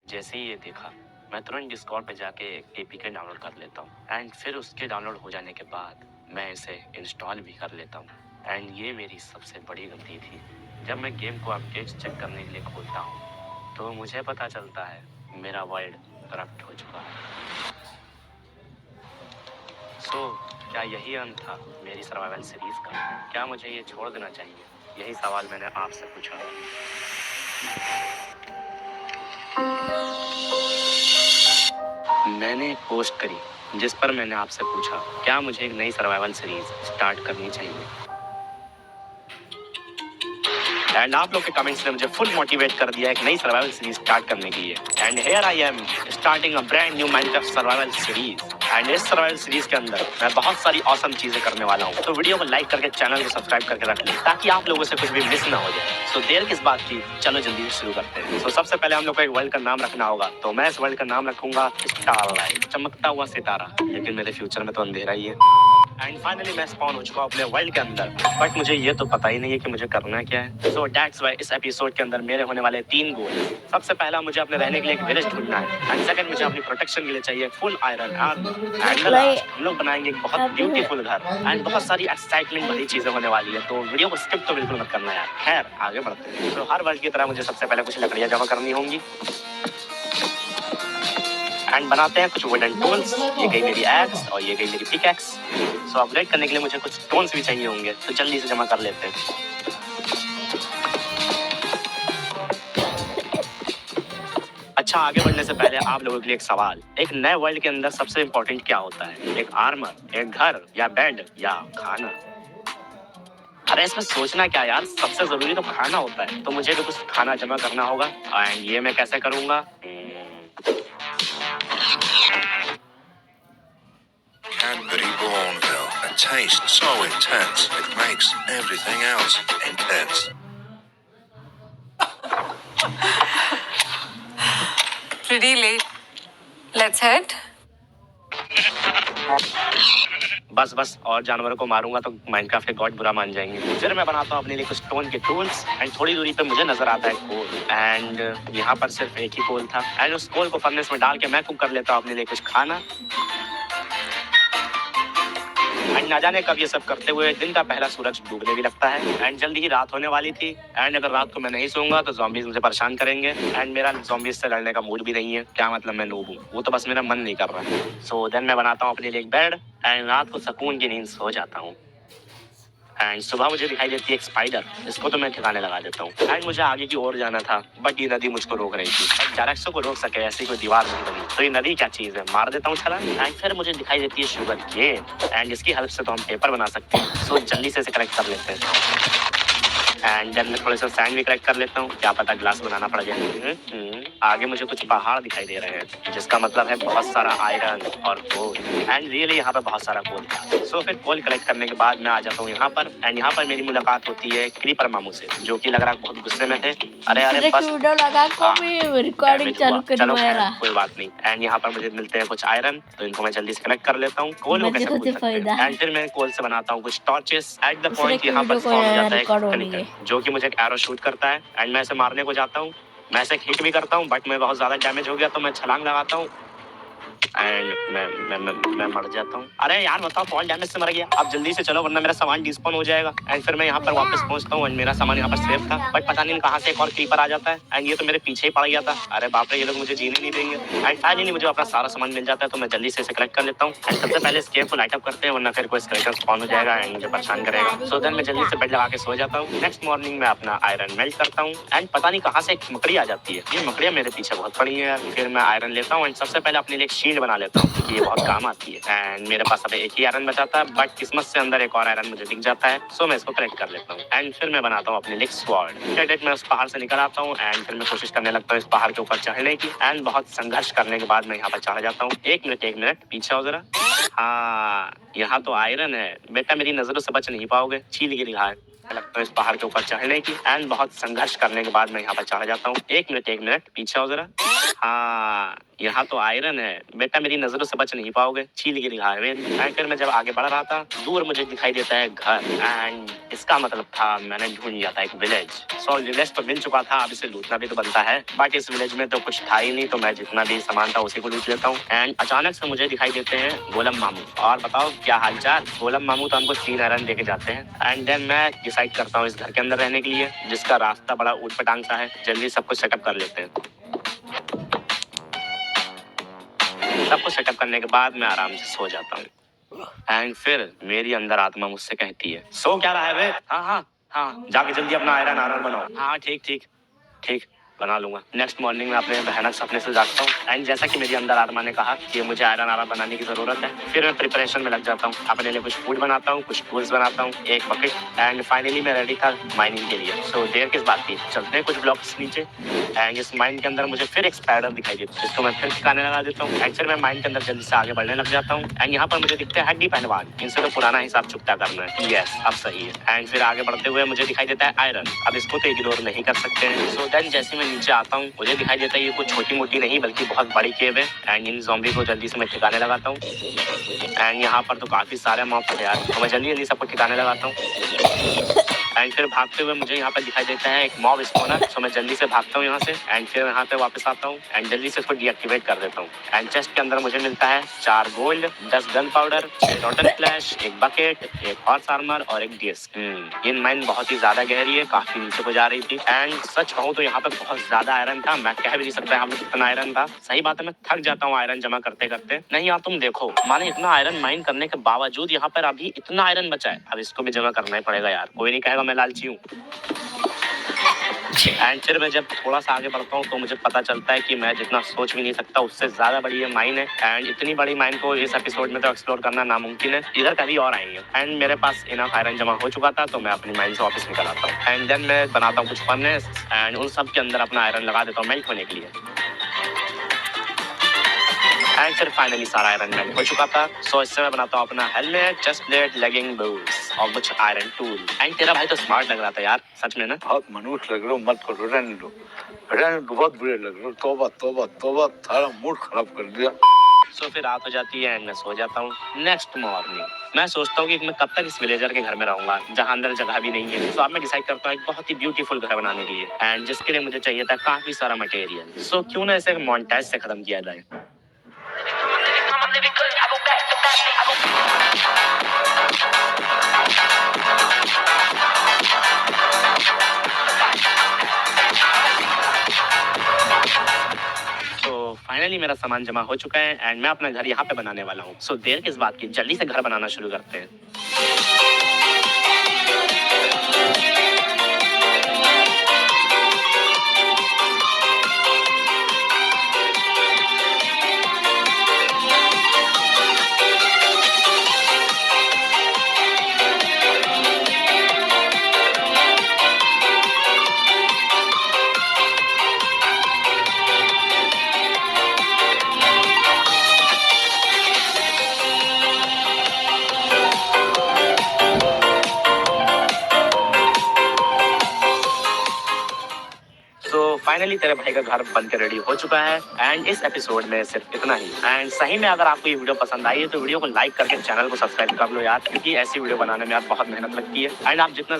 जैसे ही ये देखा, मैं तुरंत डिस्कॉर्ड पे जाके एपीके डाउनलोड कर लेता हूँ एंड फिर उसके डाउनलोड हो जाने के बाद मैं इसे इंस्टॉल भी कर लेता हूँ। एंड ये मेरी सबसे बड़ी गलती थी। जब मैं गेम को अपडेट्स चेक करने के लिए खोलता हूँ तो मुझे पता चलता है मेरा वर्ल्ड करप्ट हो चुका है। क्या यही अंत था मेरी सर्वाइवल सीरीज का? क्या मुझे ये छोड़ देना चाहिए? यही सवाल मैंने आपसे पूछा। मैंने एक पोस्ट करी जिस पर मैंने आपसे पूछा क्या मुझे एक नई सर्वाइवल सीरीज स्टार्ट करनी चाहिए। एंड आप लोग के कमेंट्स ने मुझे फुल मोटिवेट कर दिया एक नई सर्वाइवल सीरीज स्टार्ट करने के लिए। And here I am starting a brand new Minecraft survival series. And इस सर्वाइवल सीरीज के अंदर मैं बहुत सारी ऑसम चीजें करने वाला हूँ, तो वीडियो को लाइक करके चैनल को सब्सक्राइब करके रख लें ताकि आप लोगों से कुछ भी मिस ना हो जाए। सो देर किस बात की, चलो जल्दी शुरू करते हैं। तो सबसे पहले हम लोग को एक वर्ल्ड का नाम रखना होगा, तो मैं इस वर्ल्ड का नाम रखूंगा स्टारलाइट, चमकता हुआ सितारा। लेकिन मेरे फ्यूचर में तो अंधेरा ही है। एंड फाइनली मैं स्पॉन हो चुका हूं अपने वर्ल्ड के अंदर, बट मुझे ये तो पता ही नहीं है कि मुझे करना क्या है। सो दैट्स व्हाई इस एपिसोड के अंदर मेरे होने वाले 3 गोल। सबसे पहला, मुझे अपने रहने के लिए एक विलेज ढूंढना है। एंड सेकंड, मुझे अपनी प्रोटेक्शन के लिए चाहिए full iron armour. And last, हम लोग बनाएंगे एक बहुत ब्यूटीफुल घर एंड बहुत सारी एक्साइटमेंट भरी चीजें होने वाली है, तो वीडियो को स्किप तो बिल्कुल मत करना यार। खैर आगे बढ़ते हैं। तो हर वर्ल्ड की तरह मुझे सबसे पहले कुछ लकड़ियां जमा करनी होंगी एंड बनाते हैं कुछ वुडन टूल्स। ये गई मेरी एक्स और ये गई मेरी पिकैक्स। सो अपग्रेड करने के लिए मुझे कुछ स्टोन्स भी चाहिए होंगे, तो जल्दी से जमा कर लेते हैं। अच्छा, आगे बढ़ने से पहले आप लोगों के लिए एक सवाल। एक नए वर्ल्ड के अंदर सबसे इंपॉर्टेंट क्या होता है? एक आर्मर, एक घर, या बेड, या खाना? अरे इसमें सोचना क्या यार, सबसे जरूरी तो खाना होता है, तो मुझे भी कुछ खाना जमा करना होगा। एंड ये मैं कैसे करूंगा? Cadbury Bourneville, a taste so intense it makes everything else intense. Pretty late. Let's head. बस और जानवरों को मारूंगा तो माइनक्राफ्ट के गॉड बुरा मान जाएंगे। फिर मैं बनाता हूँ अपने लिए कुछ स्टोन के टूल्स एंड थोड़ी दूरी पे मुझे नजर आता है कोल। एंड यहाँ पर सिर्फ एक ही कोल था एंड उस कोल को फर्नेस में डाल के मैं कुक कर लेता हूँ अपने लिए कुछ खाना। एंड ना जाने कब ये सब करते हुए दिन का पहला सूरज डूबने भी लगता है एंड जल्दी ही रात होने वाली थी। एंड अगर रात को मैं नहीं सोऊंगा तो ज़ॉम्बीज मुझे परेशान करेंगे एंड मेरा ज़ॉम्बीज से लड़ने का मूड भी नहीं है। क्या मतलब मैं नूब हूँ, वो तो बस मेरा मन नहीं कर रहा है। सो देन मैं बनाता हूँ अपने लिए एक बेड एंड रात को सुकून की नींद सो जाता हूँ। एंड सुबह मुझे दिखाई देती है एक स्पाइडर, इसको तो मैं ठिकाने लगा देता हूँ। एंड मुझे आगे की ओर जाना था बट ये नदी मुझको रोक रही थी। एंड डायरेक्शन को रोक सके ऐसी कोई दीवार नहीं बनी, तो ये नदी क्या चीज है, मार देता हूँ छलांग। एंड फिर मुझे दिखाई देती है शुगर केन एंड इसकी हेल्प से तो हम पेपर बना सकते हैं। सो जल्दी से इसे कलेक्ट कर लेते हैं एंड देन मैं थोड़े से सैंड भी कलेक्ट कर लेता हूँ, क्या पता ग्लास बनाना पड़ जाए। आगे मुझे कुछ पहाड़ दिखाई दे रहे हैं जिसका मतलब है बहुत सारा आयरन और कोल एंड रियली यहाँ पर बहुत सारा कोल था। सो फिर कोल कलेक्ट करने के बाद मैं आ जाता हूँ यहाँ पर एंड यहाँ पर मेरी मुलाकात होती है क्रीपर मामू से, जो कि लग रहा है बहुत गुस्से में थे। अरे बस रिकॉर्डिंग चालू चलो कोई बात नहीं। एंड यहाँ पर मुझे मिलते हैं कुछ आयरन, तो इनको मैं जल्दी से कलेक्ट कर लेता हूँ। कोल को कैसे भूल सकते हैं। एंड फिर मैं कोल से बनाता हूँ कुछ टॉर्चेस एट द पॉइंट यहाँ पर स्पॉन हो जाता है कनिकल, जो कि मुझे एक एरो शूट करता है एंड मैं इसे मारने को जाता हूँ। मैं इसे हिट भी करता हूँ बट मैं बहुत ज्यादा डैमेज हो गया तो मैं छलांग लगाता हूँ एंड मैं मर जाता हूँ। अरे यार बताओ कौन डैमेज से मर गया? आप जल्दी से चलो वरना मेरा सामान डिस्पॉन हो जाएगा। एंड फिर मैं यहाँ पर वापस पहुंचता हूँ एंड मेरा सामान यहाँ पर सेफ था, बट पता नहीं कहाँ से एक और क्रीपर आ जाता है एंड ये तो मेरे पीछे ही पड़ गया था। अरे बाप रे, ये लोग मुझे जीने नहीं देंगे। एंड फाइनली मुझे अपना सारा सामान मिल जाता है, तो मैं जल्दी से इसे कलेक्ट कर लेता हूँ एंड सबसे पहले इस केव को लाइट अप करते हैं वरना फिर कोई स्केलेटन स्पॉन हो जाएगा एंड मुझे परेशान करेगा। सो देन मैं जल्दी से बेड लगा के सो जाता हूँ। नेक्स्ट मॉर्निंग में अपना आयरन मेल्ट करता हूँ एंड पता नहीं कहाँ से एक मकड़ी आ जाती है। ये मकड़ियाँ मेरे पीछे बहुत पड़ी है। फिर मैं आयरन लेता हूँ एंड सबसे पहले अपने लिए एक शील्ड बना लेता हूँ क्योंकि ये बहुत काम आती है। एंड मेरे पास अब एक ही आयरन बचाता है बट किस्मत से अंदर एक और आयरन मुझे दिख जाता है, सो मैं इसको कलेक्ट कर लेता हूँ एंड फिर मैं बनाता हूँ अपने लिए स्वॉर्ड। मैं उस पहाड़ से निकल आता हूँ एंड फिर मैं कोशिश करने लगता हूँ इस पहाड़ के ऊपर चढ़ने की एंड बहुत संघर्ष करने के बाद मैं यहाँ पर चढ़ जाता हूँ। एक मिनट पीछे आओ जरा। हाँ, यहाँ तो आयरन है बेटा, मेरी नजरों से बच नहीं पाओगे, छील गिरी है। लगता है इस पहाड़ के ऊपर चढ़ने की। एंड बहुत संघर्ष करने के बाद मैं यहाँ पर चढ़ जाता हूँ। एक मिनट पीछे हो जरा। हाँ, यहाँ तो आयरन है बेटा, मेरी नजरों से बच नहीं पाओगे, छील के दिखा है मेरी। एंड फिर मैं जब आगे बढ़ रहा था, दूर मुझे दिखाई देता है घर। एंड इसका मतलब था मैंने ढूंढ लिया था एक विलेज। सो विलेज तो मिल चुका था, अब इसे लूटना भी तो बनता है। बट इस विलेज में तो कुछ था ही नहीं, तो मैं जितना भी सामान था उसी को लूट लेता हूँ। एंड अचानक से मुझे दिखाई देते हैं गोलम मामू। और बताओ क्या हालचाल। गोलम मामू तो हमको 3 आयरन देके जाते हैं। एंड देन मैं डिसाइड करता हूँ इस घर के अंदर रहने के लिए, जिसका रास्ता बड़ा ऊट-पटांग सा है। जल्दी सब कुछ सेटअप कर लेते हैं। सब कुछ सेटअप करने के बाद मैं आराम से सो जाता हूँ। एंड फिर मेरी अंदर आत्मा मुझसे कहती है, सो क्या रहा है बे? हाँ, जाके जल्दी अपना आयरन बनाओ। हाँ ठीक बना लूंगा। नेक्स्ट मॉर्निंग में अपने भयानक सपने से जागता हूँ। एंड जैसा कि मेरी अंदर आत्मा ने कहा कि मुझे आयरन बनाने की जरूरत है, फिर मैं प्रिपरेशन में लग जाता हूँ। अपने लिए कुछ फूड बनाता हूँ, कुछ टूल्स बनाता हूँ, एक बकेट। एंड फाइनली मैं रेडी था माइनिंग के लिए। सो देर किस बात की, चलते हैं कुछ ब्लॉक्स नीचे। एंड इस माइन के अंदर मुझे फिर एक स्पाइडर दिखाई देता है, जिसको मैं फिर ठिकाने लगा देता हूँ। एंड फिर मैं माइन के अंदर जल्दी से आगे बढ़ने लग जाता हूँ। एंड यहाँ पर मुझे दिखते हैं हड्डी पहलवान। इनसे तो पुराना हिसाब चुकता करना है। यस, अब सही है। एंड फिर आगे बढ़ते हुए मुझे दिखाई देता है आयरन। अब इसको तो इग्नोर नहीं कर सकते हैं। सो देन जैसे मैं नीचे आता हूँ, मुझे दिखाई देता है ये कुछ छोटी मोटी नहीं बल्कि बहुत बड़ी केव है। एंड इन ज़ॉम्बी को जल्दी से मैं ठिकाने लगाता हूँ। एंड यहाँ पर तो काफी सारे मॉब्स हैं यार, तो मैं जल्दी सबको ठिकाने लगाता हूँ। एंड फिर भागते हुए मुझे यहाँ पर दिखाई देता है एक मॉब स्पॉनर। सो मैं जल्दी से भागता हूँ यहाँ से। एंड फिर यहाँ पे वापस आता हूँ एंड जल्दी से इसको डीएक्टिवेट कर देता हूँ। एंड चेस्ट के अंदर मुझे मिलता है 4 गोल्ड, 10 गन पाउडर, 6 रॉटन फ्लैश, एक बकेट, एक हॉर्स आर्मर और एक डिस्क। ये माइन बहुत ही ज्यादा गहरी है, काफी नीचे को जा रही थी। एंड सच कहूँ तो यहाँ पे बहुत ज्यादा आयरन था। मैं कह भी नहीं सकता यहाँ पे कितना आयरन था। सही बात है, मैं थक जाता हूँ आयरन जमा करते करते। नहीं यार तुम देखो, माने इतना आयरन माइन करने के बावजूद यहाँ पर अभी इतना आयरन बचा है। अब इसको भी जमा करना ही पड़ेगा यार, कोई नहीं कहेगा मैं लालची हूँ। एंड फिर मैं जब थोड़ा सा आगे बढ़ता हूँ तो मुझे पता चलता है कि मैं जितना सोच भी नहीं सकता उससे ज्यादा बड़ी ये माइन है। एंड इतनी बड़ी माइन को इस एपिसोड में तो एक्सप्लोर करना नामुमकिन है। इधर कभी और आएंगे। एंड मेरे पास इनफ आयरन जमा हो चुका था, तो मैं अपनी माइन से वापस निकल आता हूँ। एंड देन मैं बनाता हूँ कुछ फर्नेस एंड उन सब के अंदर अपना आयरन लगा देता हूँ मेल्ट होने के लिए। एंड फिर फाइनली सारा आयरन मेल्ट हो चुका था। सो इससे मैं बनाता हूँ अपना helmet, chest plate, legging, boots और कुछ आयरन टूल। एंड तेरा भाई तो स्मार्ट लग रहा था यार, सच में ना। बहुत मनुष्य लग रहे हो, मत करो, रहने दो, बहुत बुरे लग रहे हो। तौबा, सारा मूड खराब कर दिया। सो फिर रात हो जाती है एंड मैं सो जाता हूँ। नेक्स्ट मॉर्निंग मैं सोचता हूँ कि मैं कब तक इस विलेजर के घर में रहूंगा जहाँ अंदर जगह भी नहीं है। सो अब मैं डिसाइड करता हूँ एक बहुत ही ब्यूटीफुल घर बनाने के लिए। एंड जिसके लिए मुझे चाहिए था काफी सारा मटेरियल। सो क्यों ना इसे मॉन्टेज से खत्म किया जाए। फाइनली मेरा सामान जमा हो चुका है एंड मैं अपना घर यहाँ पे बनाने वाला हूँ। सो देर किस बात की, जल्दी से घर बनाना शुरू करते हैं। फाइनली तेरे भाई का घर बनकर रेडी हो चुका है एंड इस एपिसोड में सिर्फ इतना ही। एंड सही में अगर आपको ये वीडियो पसंद आई है तो वीडियो को लाइक करके चैनल को सब्सक्राइब कर लो यार, क्योंकि ऐसी वीडियो बनाने में यार बहुत मेहनत लगती है। एंड आप जितना